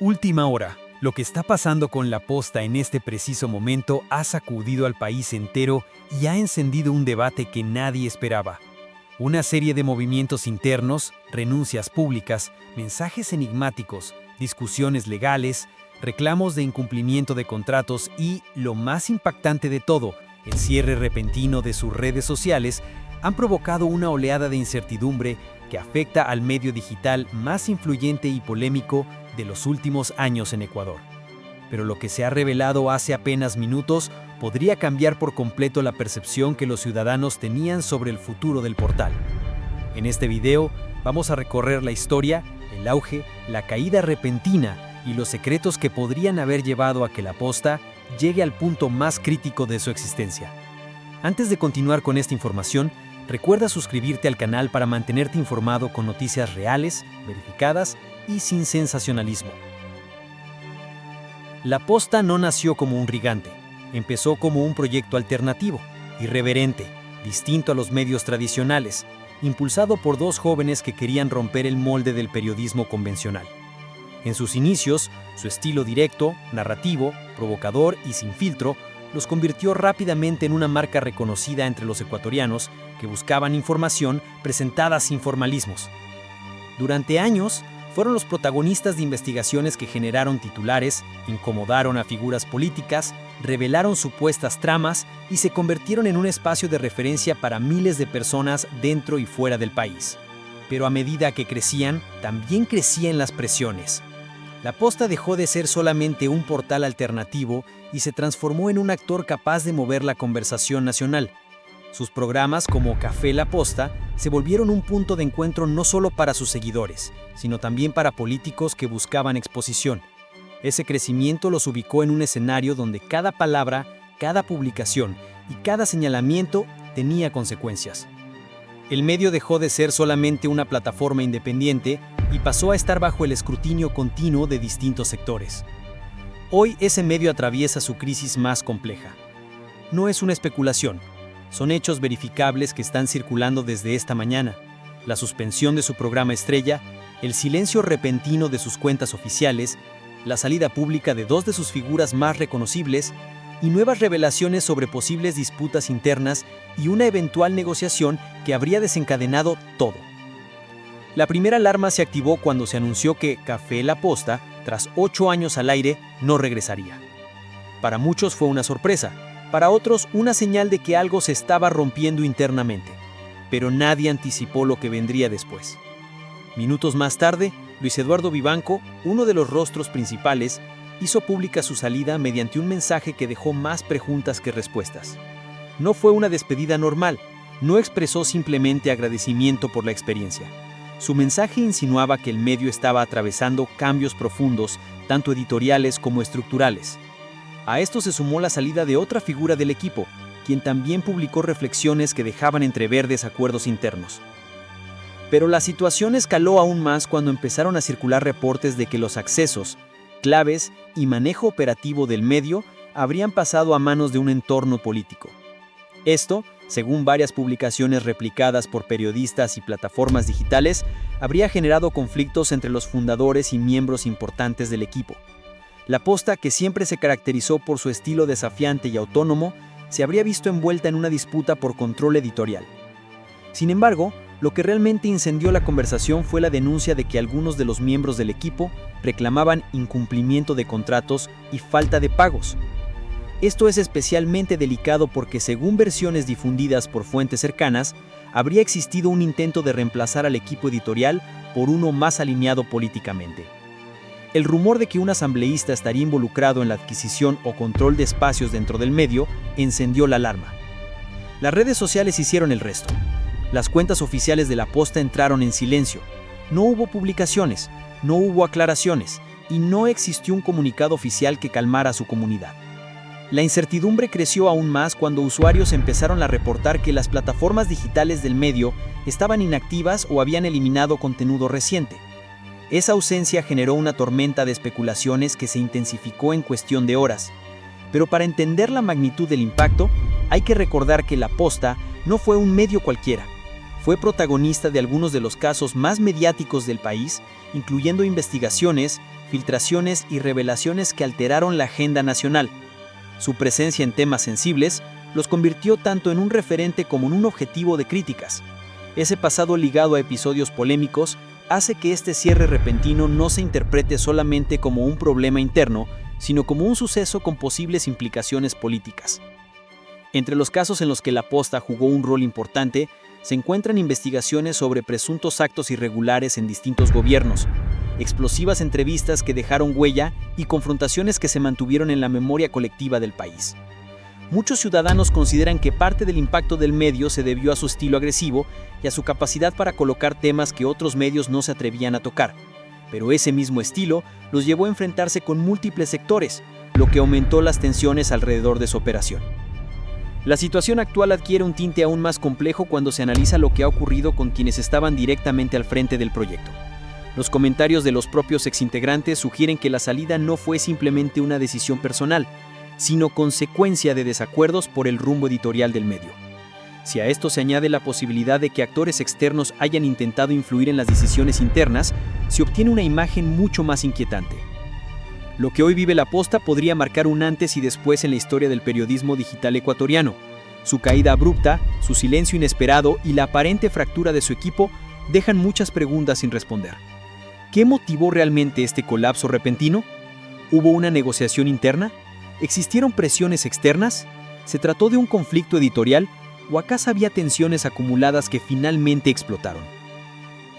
Última hora. Lo que está pasando con La Posta en este preciso momento ha sacudido al país entero y ha encendido un debate que nadie esperaba. Una serie de movimientos internos, renuncias públicas, mensajes enigmáticos, discusiones legales, reclamos de incumplimiento de contratos y, lo más impactante de todo, el cierre repentino de sus redes sociales, han provocado una oleada de incertidumbre que afecta al medio digital más influyente y polémico de los últimos años en Ecuador. Pero lo que se ha revelado hace apenas minutos podría cambiar por completo la percepción que los ciudadanos tenían sobre el futuro del portal. En este video vamos a recorrer la historia, el auge, la caída repentina y los secretos que podrían haber llevado a que La Posta llegue al punto más crítico de su existencia. Antes de continuar con esta información, recuerda suscribirte al canal para mantenerte informado con noticias reales, verificadas y sin sensacionalismo. La Posta no nació como un gigante, empezó como un proyecto alternativo, irreverente, distinto a los medios tradicionales, impulsado por dos jóvenes que querían romper el molde del periodismo convencional. En sus inicios, su estilo directo, narrativo, provocador y sin filtro los convirtió rápidamente en una marca reconocida entre los ecuatorianos que buscaban información presentada sin formalismos. Durante años, fueron los protagonistas de investigaciones que generaron titulares, incomodaron a figuras políticas, revelaron supuestas tramas y se convirtieron en un espacio de referencia para miles de personas dentro y fuera del país. Pero a medida que crecían, también crecían las presiones. La Posta dejó de ser solamente un portal alternativo y se transformó en un actor capaz de mover la conversación nacional. Sus programas como Café La Posta se volvieron un punto de encuentro no solo para sus seguidores, sino también para políticos que buscaban exposición. Ese crecimiento los ubicó en un escenario donde cada palabra, cada publicación y cada señalamiento tenía consecuencias. El medio dejó de ser solamente una plataforma independiente y pasó a estar bajo el escrutinio continuo de distintos sectores. Hoy ese medio atraviesa su crisis más compleja. No es una especulación. Son hechos verificables que están circulando desde esta mañana. La suspensión de su programa estrella, el silencio repentino de sus cuentas oficiales, la salida pública de dos de sus figuras más reconocibles y nuevas revelaciones sobre posibles disputas internas y una eventual negociación que habría desencadenado todo. La primera alarma se activó cuando se anunció que Café La Posta, tras 8 años al aire, no regresaría. Para muchos fue una sorpresa. Para otros, una señal de que algo se estaba rompiendo internamente. Pero nadie anticipó lo que vendría después. Minutos más tarde, Luis Eduardo Vivanco, uno de los rostros principales, hizo pública su salida mediante un mensaje que dejó más preguntas que respuestas. No fue una despedida normal, no expresó simplemente agradecimiento por la experiencia. Su mensaje insinuaba que el medio estaba atravesando cambios profundos, tanto editoriales como estructurales. A esto se sumó la salida de otra figura del equipo, quien también publicó reflexiones que dejaban entrever desacuerdos internos. Pero la situación escaló aún más cuando empezaron a circular reportes de que los accesos, claves y manejo operativo del medio habrían pasado a manos de un entorno político. Esto, según varias publicaciones replicadas por periodistas y plataformas digitales, habría generado conflictos entre los fundadores y miembros importantes del equipo. La Posta, que siempre se caracterizó por su estilo desafiante y autónomo, se habría visto envuelta en una disputa por control editorial. Sin embargo, lo que realmente incendió la conversación fue la denuncia de que algunos de los miembros del equipo reclamaban incumplimiento de contratos y falta de pagos. Esto es especialmente delicado porque, según versiones difundidas por fuentes cercanas, habría existido un intento de reemplazar al equipo editorial por uno más alineado políticamente. El rumor de que un asambleísta estaría involucrado en la adquisición o control de espacios dentro del medio encendió la alarma. Las redes sociales hicieron el resto. Las cuentas oficiales de La Posta entraron en silencio. No hubo publicaciones, no hubo aclaraciones y no existió un comunicado oficial que calmara a su comunidad. La incertidumbre creció aún más cuando usuarios empezaron a reportar que las plataformas digitales del medio estaban inactivas o habían eliminado contenido reciente. Esa ausencia generó una tormenta de especulaciones que se intensificó en cuestión de horas. Pero para entender la magnitud del impacto, hay que recordar que La Posta no fue un medio cualquiera. Fue protagonista de algunos de los casos más mediáticos del país, incluyendo investigaciones filtraciones y revelaciones que alteraron la agenda nacional. Su presencia en temas sensibles los convirtió tanto en un referente como en un objetivo de críticas. Ese pasado ligado a episodios polémicos hace que este cierre repentino no se interprete solamente como un problema interno, sino como un suceso con posibles implicaciones políticas. Entre los casos en los que la Posta jugó un rol importante, se encuentran investigaciones sobre presuntos actos irregulares en distintos gobiernos, explosivas entrevistas que dejaron huella y confrontaciones que se mantuvieron en la memoria colectiva del país. Muchos ciudadanos consideran que parte del impacto del medio se debió a su estilo agresivo y a su capacidad para colocar temas que otros medios no se atrevían a tocar. Pero ese mismo estilo los llevó a enfrentarse con múltiples sectores, lo que aumentó las tensiones alrededor de su operación. La situación actual adquiere un tinte aún más complejo cuando se analiza lo que ha ocurrido con quienes estaban directamente al frente del proyecto. Los comentarios de los propios exintegrantes sugieren que la salida no fue simplemente una decisión personal, sino consecuencia de desacuerdos por el rumbo editorial del medio. Si a esto se añade la posibilidad de que actores externos hayan intentado influir en las decisiones internas, se obtiene una imagen mucho más inquietante. Lo que hoy vive La Posta podría marcar un antes y después en la historia del periodismo digital ecuatoriano. Su caída abrupta, su silencio inesperado y la aparente fractura de su equipo dejan muchas preguntas sin responder. ¿Qué motivó realmente este colapso repentino? ¿Hubo una negociación interna? ¿Existieron presiones externas? ¿Se trató de un conflicto editorial o acaso había tensiones acumuladas que finalmente explotaron?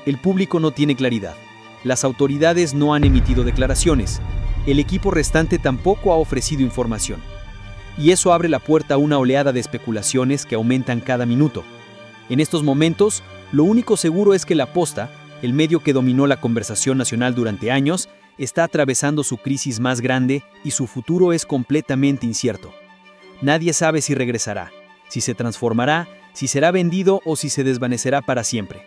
El público no tiene claridad. Las autoridades no han emitido declaraciones. El equipo restante tampoco ha ofrecido información. Y eso abre la puerta a una oleada de especulaciones que aumentan cada minuto. En estos momentos, lo único seguro es que La Posta, el medio que dominó la conversación nacional durante años, está atravesando su crisis más grande y su futuro es completamente incierto. Nadie sabe si regresará, si se transformará, si será vendido o si se desvanecerá para siempre.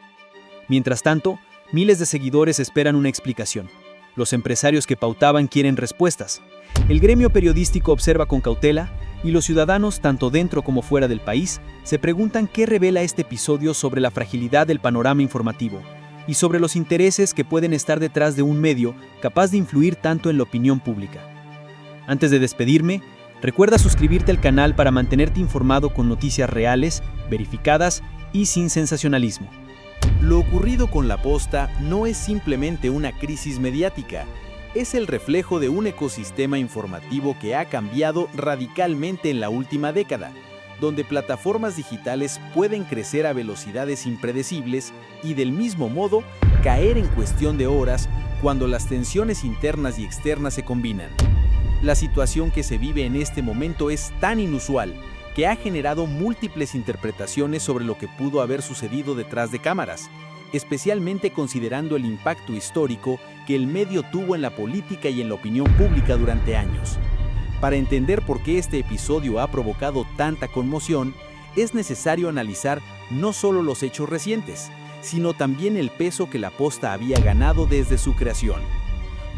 Mientras tanto, miles de seguidores esperan una explicación. Los empresarios que pautaban quieren respuestas. El gremio periodístico observa con cautela y los ciudadanos, tanto dentro como fuera del país, se preguntan qué revela este episodio sobre la fragilidad del panorama informativo y sobre los intereses que pueden estar detrás de un medio capaz de influir tanto en la opinión pública. Antes de despedirme, recuerda suscribirte al canal para mantenerte informado con noticias reales, verificadas y sin sensacionalismo. Lo ocurrido con La Posta no es simplemente una crisis mediática, es el reflejo de un ecosistema informativo que ha cambiado radicalmente en la última década, donde plataformas digitales pueden crecer a velocidades impredecibles y del mismo modo caer en cuestión de horas cuando las tensiones internas y externas se combinan. La situación que se vive en este momento es tan inusual que ha generado múltiples interpretaciones sobre lo que pudo haber sucedido detrás de cámaras, especialmente considerando el impacto histórico que el medio tuvo en la política y en la opinión pública durante años. Para entender por qué este episodio ha provocado tanta conmoción, es necesario analizar no solo los hechos recientes, sino también el peso que La Posta había ganado desde su creación.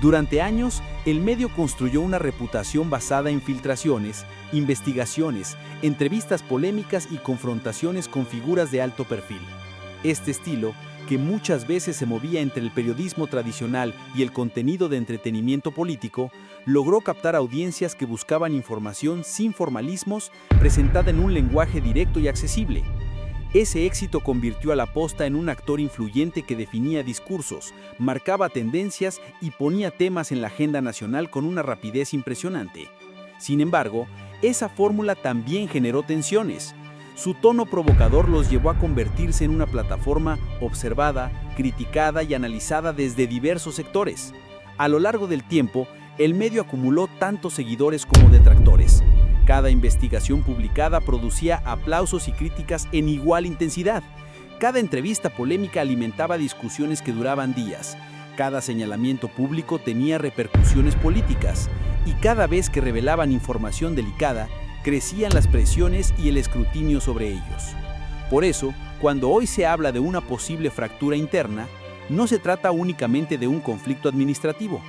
Durante años, el medio construyó una reputación basada en filtraciones, investigaciones, entrevistas polémicas y confrontaciones con figuras de alto perfil. Este estilo, que muchas veces se movía entre el periodismo tradicional y el contenido de entretenimiento político, logró captar audiencias que buscaban información sin formalismos, presentada en un lenguaje directo y accesible. Ese éxito convirtió a La Posta en un actor influyente que definía discursos, marcaba tendencias y ponía temas en la agenda nacional con una rapidez impresionante. Sin embargo, esa fórmula también generó tensiones. Su tono provocador los llevó a convertirse en una plataforma observada, criticada y analizada desde diversos sectores. A lo largo del tiempo, el medio acumuló tanto seguidores como detractores. Cada investigación publicada producía aplausos y críticas en igual intensidad. Cada entrevista polémica alimentaba discusiones que duraban días. Cada señalamiento público tenía repercusiones políticas. Y cada vez que revelaban información delicada, crecían las presiones y el escrutinio sobre ellos. Por eso, cuando hoy se habla de una posible fractura interna, no se trata únicamente de un conflicto administrativo.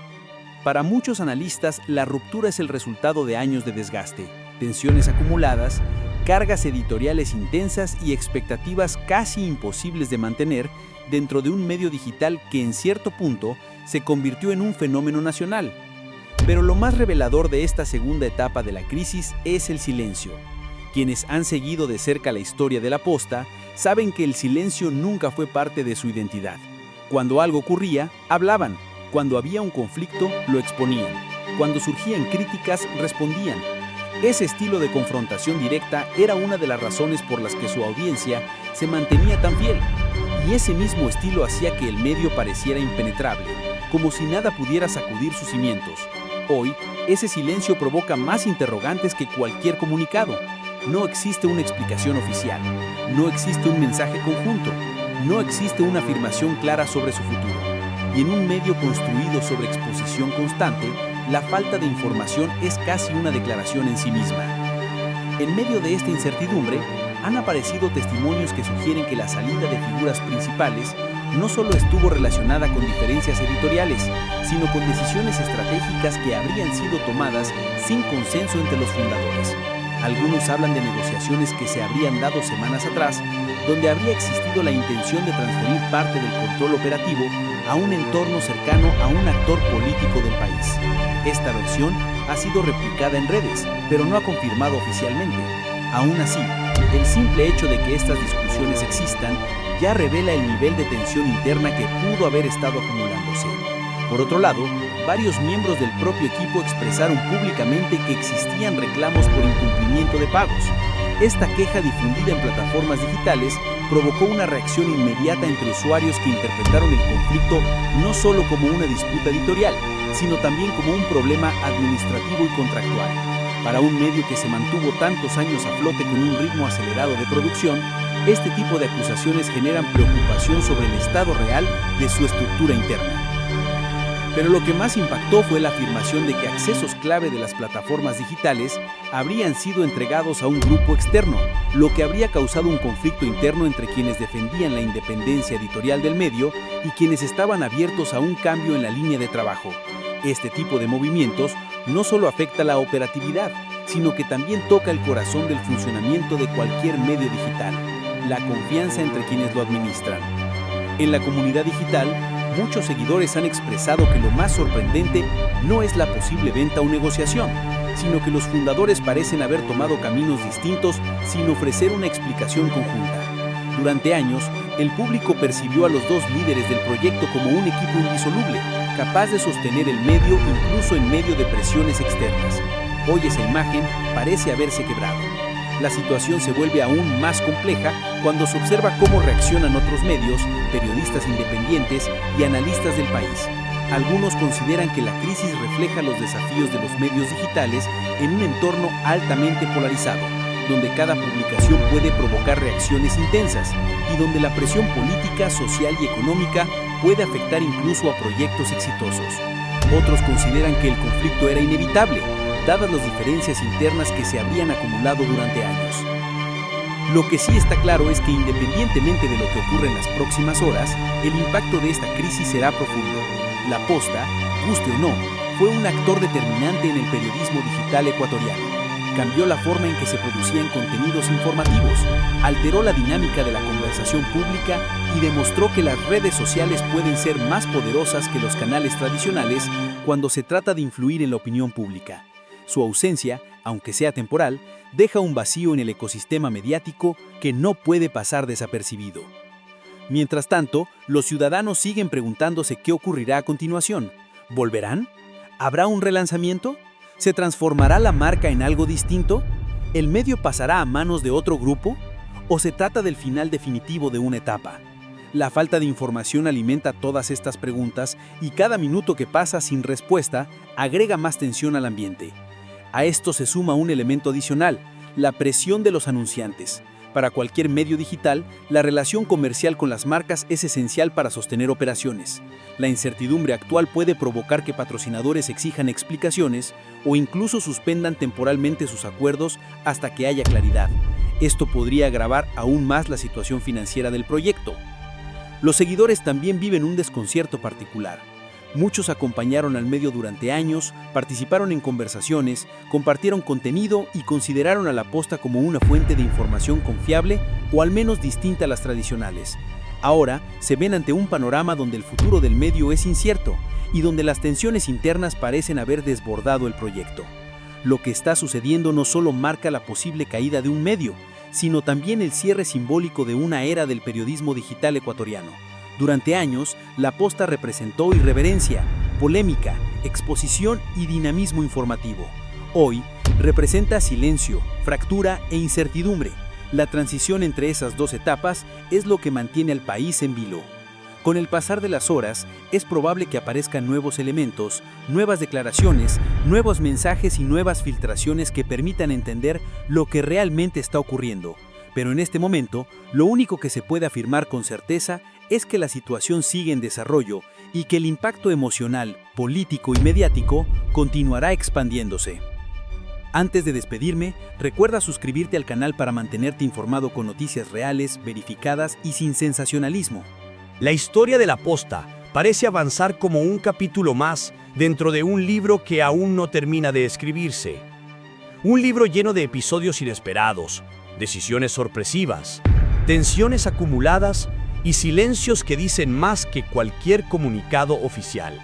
Para muchos analistas, la ruptura es el resultado de años de desgaste, tensiones acumuladas, cargas editoriales intensas y expectativas casi imposibles de mantener dentro de un medio digital que en cierto punto se convirtió en un fenómeno nacional. Pero lo más revelador de esta segunda etapa de la crisis es el silencio. Quienes han seguido de cerca la historia de la posta saben que el silencio nunca fue parte de su identidad. Cuando algo ocurría, hablaban. Cuando había un conflicto, lo exponían. Cuando surgían críticas, respondían. Ese estilo de confrontación directa era una de las razones por las que su audiencia se mantenía tan fiel. Y ese mismo estilo hacía que el medio pareciera impenetrable, como si nada pudiera sacudir sus cimientos. Hoy, ese silencio provoca más interrogantes que cualquier comunicado. No existe una explicación oficial, no existe un mensaje conjunto, no existe una afirmación clara sobre su futuro. Y en un medio construido sobre exposición constante, la falta de información es casi una declaración en sí misma. En medio de esta incertidumbre, han aparecido testimonios que sugieren que la salida de figuras principales no solo estuvo relacionada con diferencias editoriales, sino con decisiones estratégicas que habrían sido tomadas sin consenso entre los fundadores. Algunos hablan de negociaciones que se habrían dado semanas atrás, donde habría existido la intención de transferir parte del control operativo a un entorno cercano a un actor político del país. Esta versión ha sido replicada en redes, pero no ha confirmado oficialmente. Aún así, el simple hecho de que estas discusiones existan ya revela el nivel de tensión interna que pudo haber estado acumulándose. Por otro lado, varios miembros del propio equipo expresaron públicamente que existían reclamos por incumplimiento de pagos. Esta queja difundida en plataformas digitales provocó una reacción inmediata entre usuarios que interpretaron el conflicto no solo como una disputa editorial, sino también como un problema administrativo y contractual. Para un medio que se mantuvo tantos años a flote con un ritmo acelerado de producción, este tipo de acusaciones generan preocupación sobre el estado real de su estructura interna. Pero lo que más impactó fue la afirmación de que accesos clave de las plataformas digitales habrían sido entregados a un grupo externo, lo que habría causado un conflicto interno entre quienes defendían la independencia editorial del medio y quienes estaban abiertos a un cambio en la línea de trabajo. Este tipo de movimientos no solo afecta la operatividad, sino que también toca el corazón del funcionamiento de cualquier medio digital, la confianza entre quienes lo administran. En la comunidad digital, muchos seguidores han expresado que lo más sorprendente no es la posible venta o negociación, sino que los fundadores parecen haber tomado caminos distintos sin ofrecer una explicación conjunta. Durante años, el público percibió a los dos líderes del proyecto como un equipo indisoluble, capaz de sostener el medio incluso en medio de presiones externas. Hoy esa imagen parece haberse quebrado. La situación se vuelve aún más compleja cuando se observa cómo reaccionan otros medios, periodistas independientes y analistas del país. Algunos consideran que la crisis refleja los desafíos de los medios digitales en un entorno altamente polarizado, donde cada publicación puede provocar reacciones intensas y donde la presión política, social y económica puede afectar incluso a proyectos exitosos. Otros consideran que el conflicto era inevitable, dadas las diferencias internas que se habrían acumulado durante años. Lo que sí está claro es que independientemente de lo que ocurra en las próximas horas, el impacto de esta crisis será profundo. La Posta, guste o no, fue un actor determinante en el periodismo digital ecuatoriano. Cambió la forma en que se producían contenidos informativos, alteró la dinámica de la conversación pública y demostró que las redes sociales pueden ser más poderosas que los canales tradicionales cuando se trata de influir en la opinión pública. Su ausencia, aunque sea temporal, deja un vacío en el ecosistema mediático que no puede pasar desapercibido. Mientras tanto, los ciudadanos siguen preguntándose qué ocurrirá a continuación. ¿Volverán? ¿Habrá un relanzamiento? ¿Se transformará la marca en algo distinto? ¿El medio pasará a manos de otro grupo? ¿O se trata del final definitivo de una etapa? La falta de información alimenta todas estas preguntas y cada minuto que pasa sin respuesta agrega más tensión al ambiente. A esto se suma un elemento adicional, la presión de los anunciantes. Para cualquier medio digital, la relación comercial con las marcas es esencial para sostener operaciones. La incertidumbre actual puede provocar que patrocinadores exijan explicaciones o incluso suspendan temporalmente sus acuerdos hasta que haya claridad. Esto podría agravar aún más la situación financiera del proyecto. Los seguidores también viven un desconcierto particular. Muchos acompañaron al medio durante años, participaron en conversaciones, compartieron contenido y consideraron a La Posta como una fuente de información confiable o al menos distinta a las tradicionales. Ahora se ven ante un panorama donde el futuro del medio es incierto y donde las tensiones internas parecen haber desbordado el proyecto. Lo que está sucediendo no solo marca la posible caída de un medio, sino también el cierre simbólico de una era del periodismo digital ecuatoriano. Durante años, La Posta representó irreverencia, polémica, exposición y dinamismo informativo. Hoy, representa silencio, fractura e incertidumbre. La transición entre esas dos etapas es lo que mantiene al país en vilo. Con el pasar de las horas, es probable que aparezcan nuevos elementos, nuevas declaraciones, nuevos mensajes y nuevas filtraciones que permitan entender lo que realmente está ocurriendo. Pero en este momento, lo único que se puede afirmar con certeza es que la situación sigue en desarrollo y que el impacto emocional, político y mediático continuará expandiéndose. Antes de despedirme, recuerda suscribirte al canal para mantenerte informado con noticias reales, verificadas y sin sensacionalismo. La historia de La Posta parece avanzar como un capítulo más dentro de un libro que aún no termina de escribirse. Un libro lleno de episodios inesperados, decisiones sorpresivas, tensiones acumuladas y silencios que dicen más que cualquier comunicado oficial.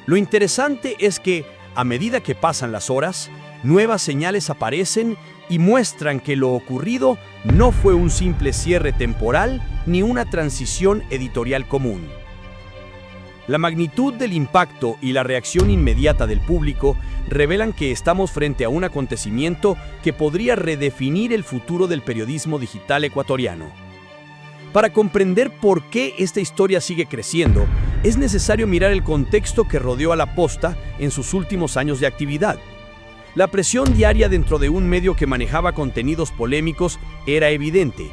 Lo interesante es que, a medida que pasan las horas, nuevas señales aparecen y muestran que lo ocurrido no fue un simple cierre temporal ni una transición editorial común. La magnitud del impacto y la reacción inmediata del público revelan que estamos frente a un acontecimiento que podría redefinir el futuro del periodismo digital ecuatoriano. Para comprender por qué esta historia sigue creciendo, es necesario mirar el contexto que rodeó a La Posta en sus últimos años de actividad. La presión diaria dentro de un medio que manejaba contenidos polémicos era evidente.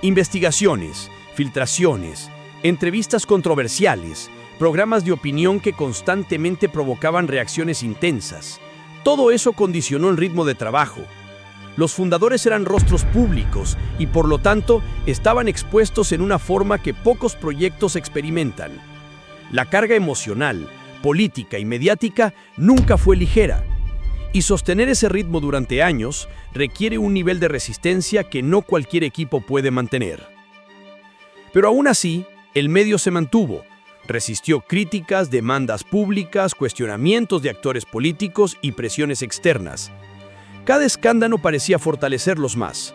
Investigaciones, filtraciones, entrevistas controversiales, programas de opinión que constantemente provocaban reacciones intensas. Todo eso condicionó el ritmo de trabajo. Los fundadores eran rostros públicos y por lo tanto estaban expuestos en una forma que pocos proyectos experimentan. La carga emocional, política y mediática nunca fue ligera. Y sostener ese ritmo durante años requiere un nivel de resistencia que no cualquier equipo puede mantener. Pero aún así, el medio se mantuvo. Resistió críticas, demandas públicas, cuestionamientos de actores políticos y presiones externas. Cada escándalo parecía fortalecerlos más.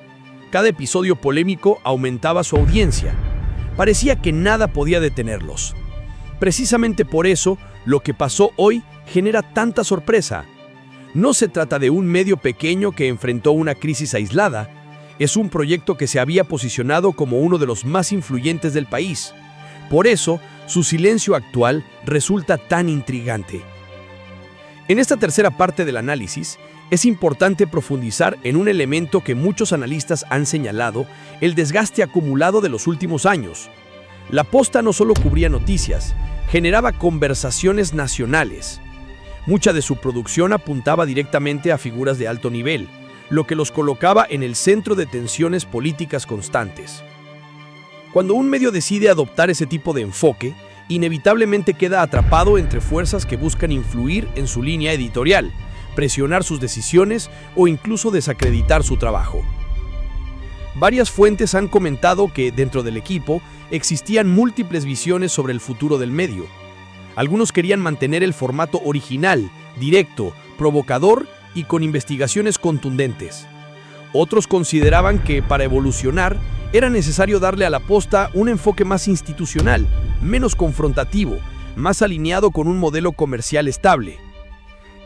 Cada episodio polémico aumentaba su audiencia. Parecía que nada podía detenerlos. Precisamente por eso, lo que pasó hoy genera tanta sorpresa. No se trata de un medio pequeño que enfrentó una crisis aislada. Es un proyecto que se había posicionado como uno de los más influyentes del país. Por eso, su silencio actual resulta tan intrigante. En esta tercera parte del análisis, es importante profundizar en un elemento que muchos analistas han señalado: el desgaste acumulado de los últimos años. La Posta no solo cubría noticias, generaba conversaciones nacionales. Mucha de su producción apuntaba directamente a figuras de alto nivel, lo que los colocaba en el centro de tensiones políticas constantes. Cuando un medio decide adoptar ese tipo de enfoque, inevitablemente queda atrapado entre fuerzas que buscan influir en su línea editorial, presionar sus decisiones o incluso desacreditar su trabajo. Varias fuentes han comentado que dentro del equipo existían múltiples visiones sobre el futuro del medio. Algunos querían mantener el formato original, directo, provocador y con investigaciones contundentes. Otros consideraban que para evolucionar era necesario darle a La Posta un enfoque más institucional, menos confrontativo, más alineado con un modelo comercial estable.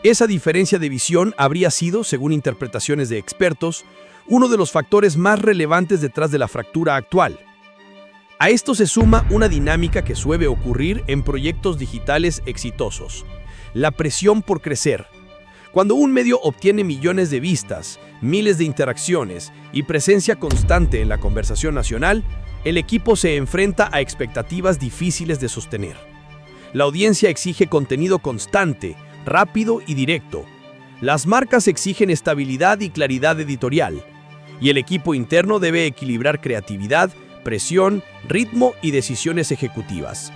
Esa diferencia de visión habría sido, según interpretaciones de expertos, uno de los factores más relevantes detrás de la fractura actual. A esto se suma una dinámica que suele ocurrir en proyectos digitales exitosos: la presión por crecer. Cuando un medio obtiene millones de vistas, miles de interacciones y presencia constante en la conversación nacional, el equipo se enfrenta a expectativas difíciles de sostener. La audiencia exige contenido constante, rápido y directo. Las marcas exigen estabilidad y claridad editorial, y el equipo interno debe equilibrar creatividad, presión, ritmo y decisiones ejecutivas.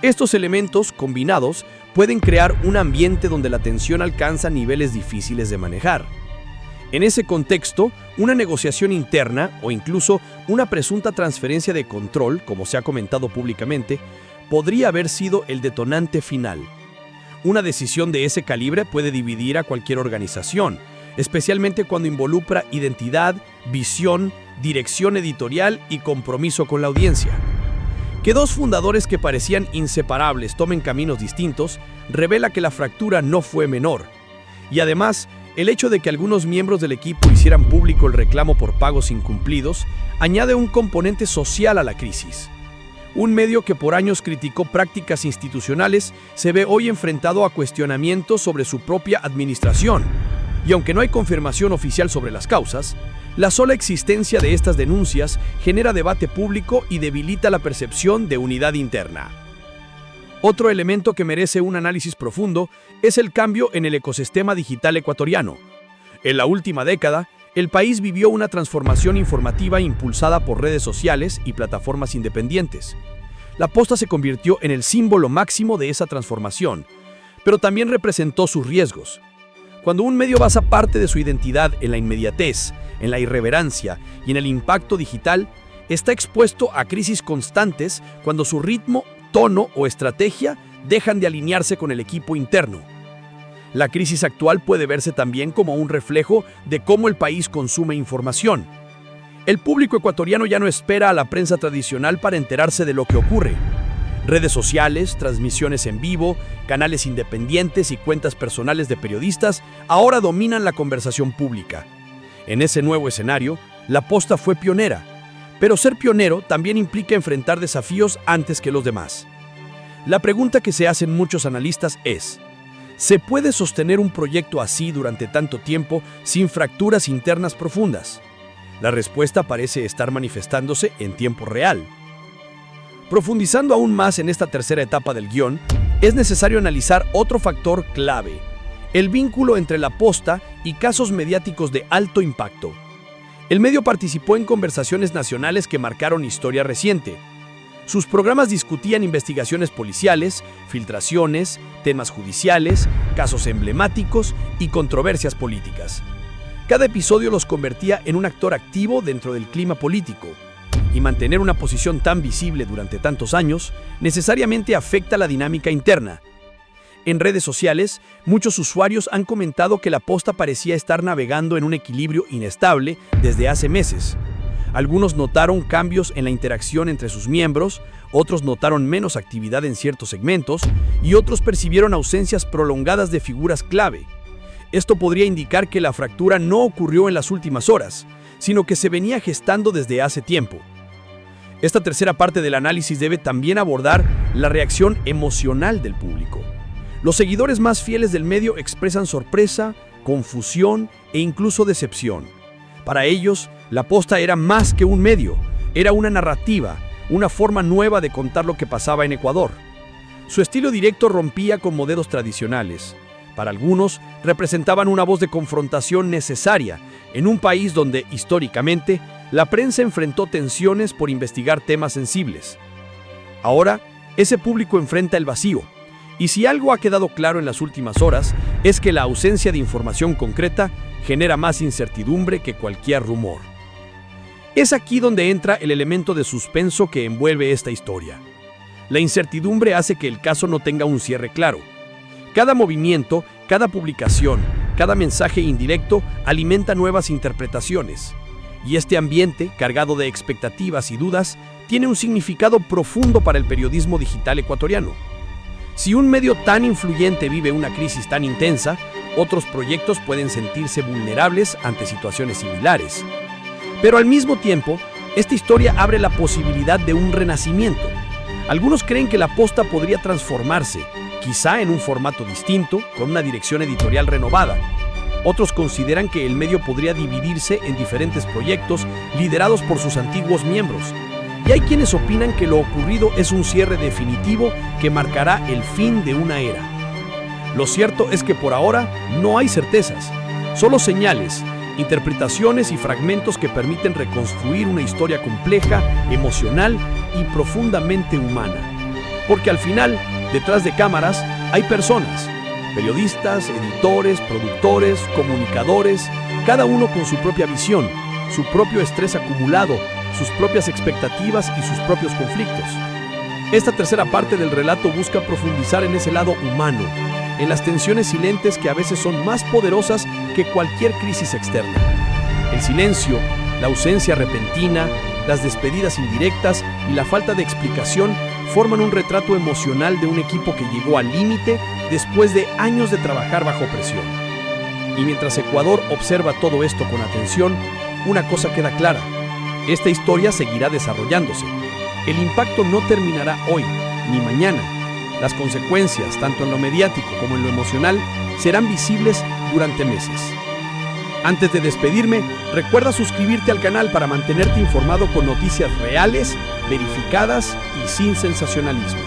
Estos elementos, combinados, pueden crear un ambiente donde la tensión alcanza niveles difíciles de manejar. En ese contexto, una negociación interna o incluso una presunta transferencia de control, como se ha comentado públicamente, podría haber sido el detonante final. Una decisión de ese calibre puede dividir a cualquier organización, especialmente cuando involucra identidad, visión, dirección editorial y compromiso con la audiencia. Que dos fundadores que parecían inseparables tomen caminos distintos revela que la fractura no fue menor. Y además, el hecho de que algunos miembros del equipo hicieran público el reclamo por pagos incumplidos añade un componente social a la crisis. Un medio que por años criticó prácticas institucionales se ve hoy enfrentado a cuestionamientos sobre su propia administración. Y aunque no hay confirmación oficial sobre las causas, la sola existencia de estas denuncias genera debate público y debilita la percepción de unidad interna. Otro elemento que merece un análisis profundo es el cambio en el ecosistema digital ecuatoriano. En la última década, el país vivió una transformación informativa impulsada por redes sociales y plataformas independientes. La Posta se convirtió en el símbolo máximo de esa transformación, pero también representó sus riesgos. Cuando un medio basa parte de su identidad en la inmediatez, en la irreverencia y en el impacto digital, está expuesto a crisis constantes cuando su ritmo, tono o estrategia dejan de alinearse con el equipo interno. La crisis actual puede verse también como un reflejo de cómo el país consume información. El público ecuatoriano ya no espera a la prensa tradicional para enterarse de lo que ocurre. Redes sociales, transmisiones en vivo, canales independientes y cuentas personales de periodistas ahora dominan la conversación pública. En ese nuevo escenario, La Posta fue pionera, pero ser pionero también implica enfrentar desafíos antes que los demás. La pregunta que se hacen muchos analistas es: ¿se puede sostener un proyecto así durante tanto tiempo sin fracturas internas profundas? La respuesta parece estar manifestándose en tiempo real. Profundizando aún más en esta tercera etapa del guión, es necesario analizar otro factor clave: el vínculo entre La Posta y casos mediáticos de alto impacto. El medio participó en conversaciones nacionales que marcaron historia reciente. Sus programas discutían investigaciones policiales, filtraciones, temas judiciales, casos emblemáticos y controversias políticas. Cada episodio los convertía en un actor activo dentro del clima político. Y mantener una posición tan visible durante tantos años necesariamente afecta la dinámica interna. En redes sociales, muchos usuarios han comentado que La Posta parecía estar navegando en un equilibrio inestable desde hace meses. Algunos notaron cambios en la interacción entre sus miembros, otros notaron menos actividad en ciertos segmentos y otros percibieron ausencias prolongadas de figuras clave. Esto podría indicar que la fractura no ocurrió en las últimas horas, sino que se venía gestando desde hace tiempo. Esta tercera parte del análisis debe también abordar la reacción emocional del público. Los seguidores más fieles del medio expresan sorpresa, confusión e incluso decepción. Para ellos, La Posta era más que un medio, era una narrativa, una forma nueva de contar lo que pasaba en Ecuador. Su estilo directo rompía con modelos tradicionales. Para algunos, representaban una voz de confrontación necesaria en un país donde, históricamente, la prensa enfrentó tensiones por investigar temas sensibles. Ahora, ese público enfrenta el vacío. Y si algo ha quedado claro en las últimas horas, es que la ausencia de información concreta genera más incertidumbre que cualquier rumor. Es aquí donde entra el elemento de suspenso que envuelve esta historia. La incertidumbre hace que el caso no tenga un cierre claro. Cada movimiento, cada publicación, cada mensaje indirecto alimenta nuevas interpretaciones. Y este ambiente, cargado de expectativas y dudas, tiene un significado profundo para el periodismo digital ecuatoriano. Si un medio tan influyente vive una crisis tan intensa, otros proyectos pueden sentirse vulnerables ante situaciones similares. Pero al mismo tiempo, esta historia abre la posibilidad de un renacimiento. Algunos creen que La Posta podría transformarse, quizá en un formato distinto, con una dirección editorial renovada. Otros consideran que el medio podría dividirse en diferentes proyectos liderados por sus antiguos miembros. Y hay quienes opinan que lo ocurrido es un cierre definitivo que marcará el fin de una era. Lo cierto es que por ahora no hay certezas, solo señales, interpretaciones y fragmentos que permiten reconstruir una historia compleja, emocional y profundamente humana. Porque al final, detrás de cámaras, hay personas. Periodistas, editores, productores, comunicadores, cada uno con su propia visión, su propio estrés acumulado, sus propias expectativas y sus propios conflictos. Esta tercera parte del relato busca profundizar en ese lado humano, en las tensiones silentes que a veces son más poderosas que cualquier crisis externa. El silencio, la ausencia repentina, las despedidas indirectas y la falta de explicación forman un retrato emocional de un equipo que llegó al límite después de años de trabajar bajo presión. Y mientras Ecuador observa todo esto con atención, una cosa queda clara: esta historia seguirá desarrollándose. El impacto no terminará hoy ni mañana. Las consecuencias, tanto en lo mediático como en lo emocional, serán visibles durante meses. Antes de despedirme, recuerda suscribirte al canal para mantenerte informado con noticias reales, verificadas y sin sensacionalismo.